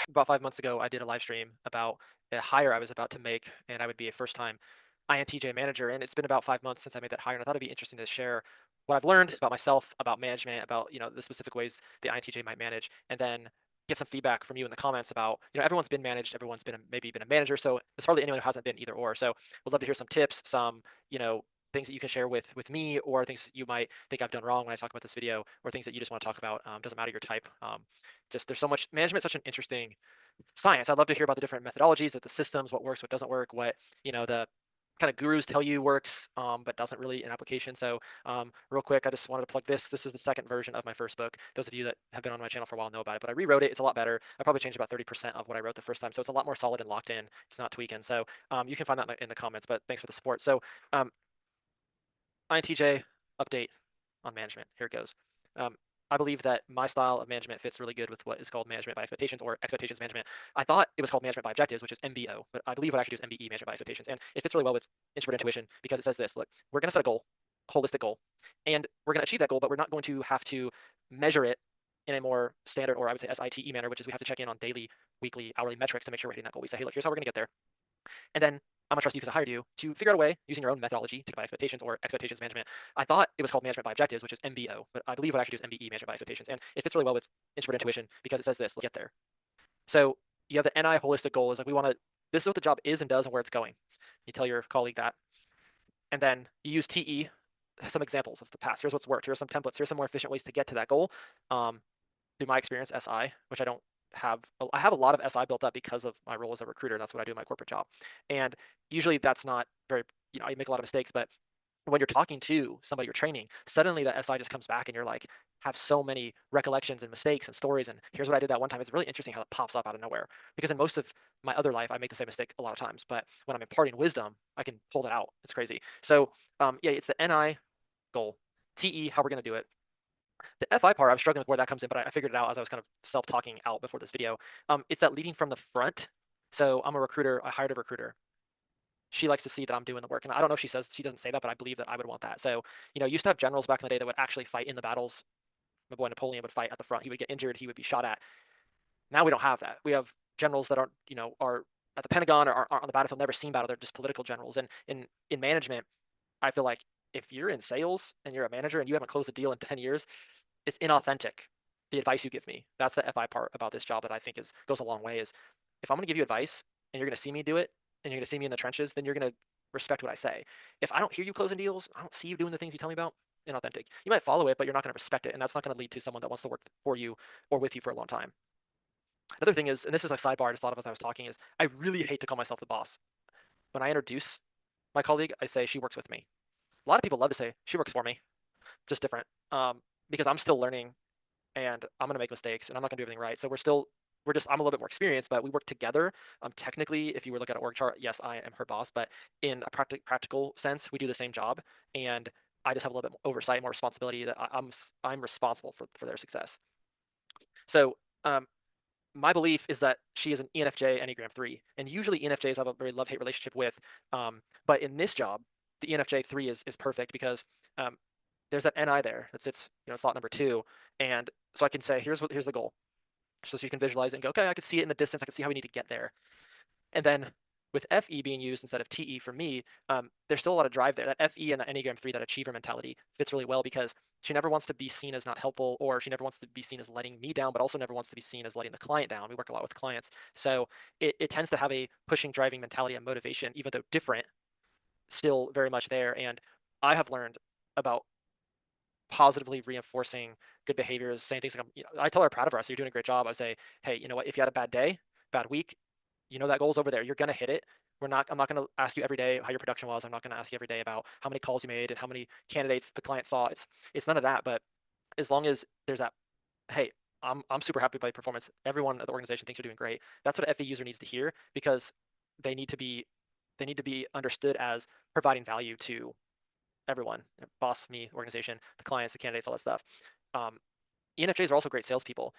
about 5 months ago, I did a live stream about a hire I was about to make, and I would be a first-time INTJ manager. And it's been about 5 months since I made that hire, and I thought it'd be interesting to share what I've learned about myself, about management, about the specific ways the INTJ might manage, and then get some feedback from you in the comments about everyone's been managed, everyone's been maybe been a manager, so there's hardly anyone who hasn't been either or. So would love to hear some tips, some things that you can share with me, or things that you might think I've done wrong when I talk about this video, or things that you just want to talk about. Doesn't matter your type. Just there's so much management, such an interesting science. I'd love to hear about the different methodologies, that the systems, what works, what doesn't work, what the kind of gurus tell you works, but doesn't really in application. So real quick, I just wanted to plug this. This is the second version of my first book. Those of you that have been on my channel for a while know about it, but I rewrote it. It's a lot better. I probably changed about 30% of what I wrote the first time. So it's a lot more solid and locked in. It's not tweaking. So you can find that in the comments, but thanks for the support. So um, INTJ update on management. Here it goes. Um, I believe that my style of management fits really good with what is called management by expectations, or expectations management. I thought it was called management by objectives, which is MBO, but I believe what I actually do is MBE, management by expectations. And it fits really well with introvert intuition because it says this: look, we're going to set a goal, holistic goal, and we're going to achieve that goal, but we're not going to have to measure it in a more standard, or I would say SITE manner, which is we have to check in on daily, weekly, hourly metrics to make sure we're hitting that goal. We say, hey, look, here's how we're going to get there. And then I'm gonna trust you because I hired you to figure out a way using your own methodology to by expectations, or expectations management. I thought it was called management by objectives, which is MBO, but I believe what I actually do is MBE, management by expectations. And it fits really well with introvert intuition because it says this: get there. So you have the NI holistic goal, is like, we want to, this is what the job is and does and where it's going. You tell your colleague that. And then you use TE, some examples of the past. Here's what's worked. Here's some templates. Here's some more efficient ways to get to that goal. Through my experience, SI, which I don't have, I have a lot of SI built up because of my role as a recruiter. That's what I do in my corporate job. And usually that's not very, I make a lot of mistakes, but when you're talking to somebody you're training, suddenly that SI just comes back and you're like, have so many recollections and mistakes and stories. And here's what I did that one time. It's really interesting how it pops up out of nowhere, because in most of my other life, I make the same mistake a lot of times. But when I'm imparting wisdom, I can pull that out. It's crazy. So yeah, it's the NI goal, TE, how we're going to do it. The FI part, I'm struggling with where that comes in, but I figured it out as I was kind of self-talking out before this video. It's that leading from the front. So I'm a recruiter. I hired a recruiter. She likes to see that I'm doing the work, and I don't know if she doesn't say that, but I believe that I would want that. So used to have generals back in the day that would actually fight in the battles. My boy Napoleon would fight at the front. He would get injured. He would be shot at. Now we don't have that. We have generals that aren't, are at the Pentagon, or aren't on the battlefield, never seen battle. They're just political generals. And in management, I feel like if you're in sales and you're a manager and you haven't closed a deal in 10 years, it's inauthentic, the advice you give me. That's the FI part about this job that I think goes a long way. Is if I'm going to give you advice and you're going to see me do it, and you're going to see me in the trenches, then you're going to respect what I say. If I don't hear you closing deals, I don't see you doing the things you tell me about, inauthentic. You might follow it, but you're not going to respect it, and that's not going to lead to someone that wants to work for you or with you for a long time. Another thing is, and this is a sidebar I just thought of as I was talking, is I really hate to call myself the boss. When I introduce my colleague, I say she works with me. A lot of people love to say she works for me, just different, because I'm still learning, and I'm going to make mistakes, and I'm not going to do everything right. So I'm a little bit more experienced, but we work together. Technically, if you were looking at an org chart, yes, I am her boss, but in a practical sense, we do the same job, and I just have a little bit more oversight, more responsibility, that I'm responsible for their success. So my belief is that she is an ENFJ Enneagram 3, and usually ENFJs have a very love-hate relationship with, but in this job, the ENFJ 3 is perfect, because um, there's that NI there that sits, slot number 2, and so I can say, here's the goal, so you can visualize it and go, okay, I can see it in the distance, I can see how we need to get there. And then with FE being used instead of TE for me, there's still a lot of drive there. That FE and the Enneagram 3, that achiever mentality, fits really well, because she never wants to be seen as not helpful, or she never wants to be seen as letting me down, but also never wants to be seen as letting the client down. We work a lot with clients. So it tends to have a pushing, driving mentality and motivation, even though different, still very much there. And I have learned about positively reinforcing good behaviors, saying things like, I tell her, proud of her, so you're doing a great job. I say, hey, you know what, if you had a bad day, bad week, that goal's over there. You're gonna hit it. I'm not gonna ask you every day how your production was. I'm not gonna ask you every day about how many calls you made and how many candidates the client saw. It's none of that. But as long as there's that, hey, I'm super happy by your performance. Everyone at the organization thinks you're doing great. That's what an FE user needs to hear, because they need to be understood as providing value to everyone, boss, me, organization, the clients, the candidates, all that stuff. ENFJs are also great salespeople.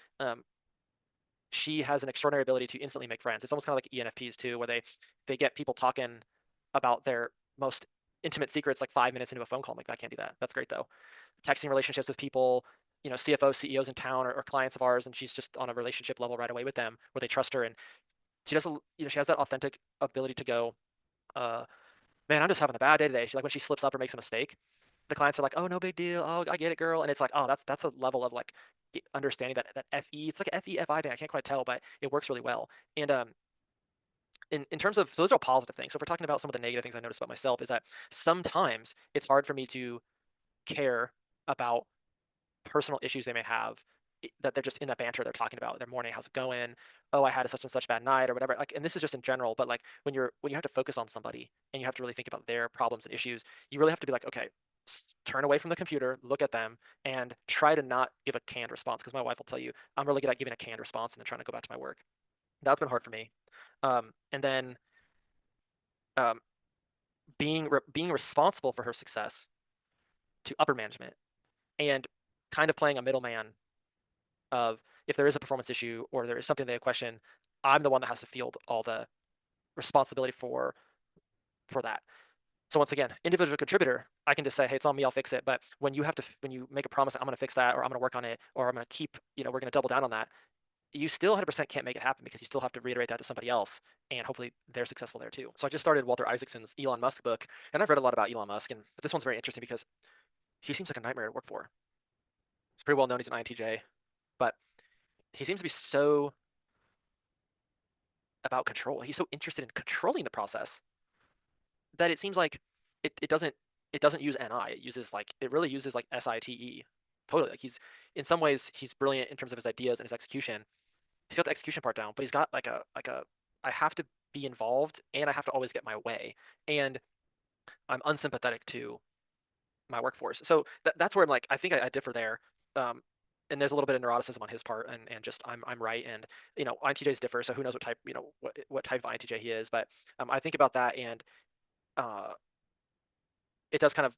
She has an extraordinary ability to instantly make friends. It's almost kind of like ENFPs too, where they get people talking about their most intimate secrets like 5 minutes into a phone call. I'm like, I can't do that. That's great though. Texting relationships with people, CFOs, CEOs in town or clients of ours, and she's just on a relationship level right away with them where they trust her, and she doesn't, she has that authentic ability to go, uh, man, I'm just having a bad day today. She like when she slips up or makes a mistake, the clients are like, oh, no big deal. Oh, I get it, girl. And it's like, oh, that's a level of like understanding that FE. It's like an FE FI thing. I can't quite tell, but it works really well. And in terms of, so those are all positive things. So if we're talking about some of the negative things I noticed about myself, is that sometimes it's hard for me to care about personal issues they may have, that they're just in that banter they're talking about their morning, how's it going, oh, I had a such and such bad night or whatever, like, and this is just in general, but like when you have to focus on somebody and you have to really think about their problems and issues, you really have to be like, okay, turn away from the computer, look at them, and try to not give a canned response, because my wife will tell you I'm really good at giving a canned response and then trying to go back to my work. That's been hard for me. And then um, being responsible for her success to upper management, and kind of playing a middleman of, if there is a performance issue or there is something they question, I'm the one that has to field all the responsibility for that. So once again, individual contributor, I can just say, hey, it's on me, I'll fix it. But when you have to, when you make a promise, I'm going to fix that, or I'm going to work on it, or I'm going to keep, we're going to double down on that, you still 100% can't make it happen, because you still have to reiterate that to somebody else, and hopefully they're successful there too. So I just started Walter Isaacson's Elon Musk book, and I've read a lot about Elon Musk, and this one's very interesting because he seems like a nightmare to work for. He's pretty well known, he's an INTJ, but he seems to be so about control. He's so interested in controlling the process that it seems like it doesn't use NI. It really uses like SITE. Totally. Like, in some ways he's brilliant in terms of his ideas and his execution. He's got the execution part down, but he's got like a I have to be involved and I have to always get my way. And I'm unsympathetic to my workforce. So that's where I'm like, I think I differ there. Um, and there's a little bit of neuroticism on his part, and just I'm right, and INTJs differ, so who knows what type, what type of INTJ he is, but I think about that, and uh, it does kind of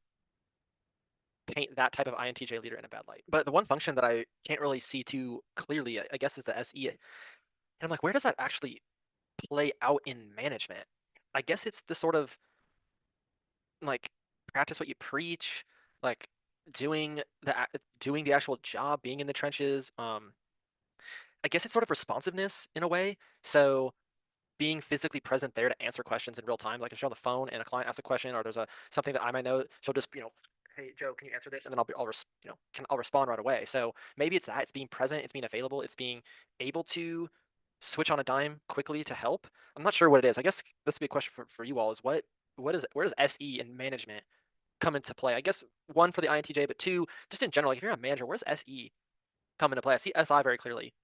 paint that type of INTJ leader in a bad light. But the one function that I can't really see too clearly, I guess, is the SE. And I'm like, where does that actually play out in management? I guess it's the sort of like practice what you preach, like doing the actual job, being in the trenches. I guess it's sort of responsiveness in a way. So being physically present there to answer questions in real time. Like if you're on the phone and a client asks a question, or there's something that I might know, she'll just, hey Joe, can you answer this? And then I'll respond right away. So maybe it's that, it's being present, it's being available, it's being able to switch on a dime quickly to help. I'm not sure what it is. I guess this would be a question for you all, is what is where does SE in management come into play? I guess one, for the INTJ, but two, just in general, like if you're a manager, where's SE come into play? I see SI very clearly,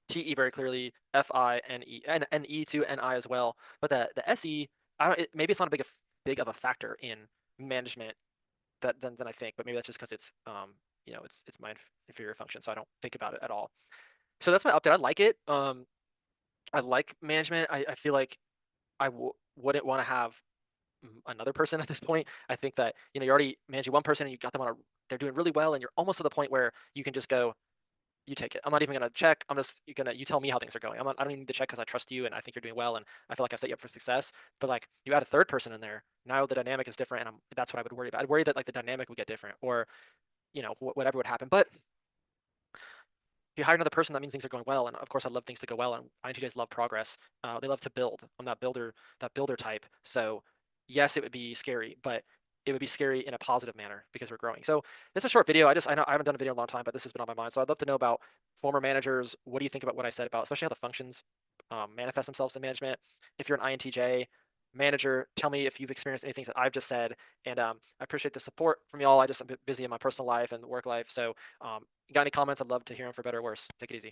TE very clearly, FI, NE, and E to NI as well. But the SE, I don't. Maybe it's not a big of a factor in management than I think. But maybe that's just because it's my inferior function, so I don't think about it at all. So that's my update. I like it. I like management. I feel like wouldn't want to have another person at this point. I think that you're already managing one person and you got them they're doing really well, and you're almost to the point where you can just go, you take it. I'm not even gonna check. I'm just gonna you tell me how things are going. I don't even need to check, because I trust you and I think you're doing well, and I feel like I set you up for success. But like, you add a third person in there, now the dynamic is different, and that's what I would worry about. I'd worry that like the dynamic would get different, or whatever would happen. But if you hire another person, that means things are going well, and of course I love things to go well, and INTJs love progress. They love to build. I'm that builder type. So yes, it would be scary, but it would be scary in a positive manner because we're growing. So it's a short video. I know I haven't done a video in a long time, but this has been on my mind. So I'd love to know about former managers. What do you think about what I said about, especially how the functions manifest themselves in management? If you're an INTJ manager, tell me if you've experienced anything that I've just said. And I appreciate the support from y'all. I'm busy in my personal life and work life. So got any comments? I'd love to hear them, for better or worse. Take it easy.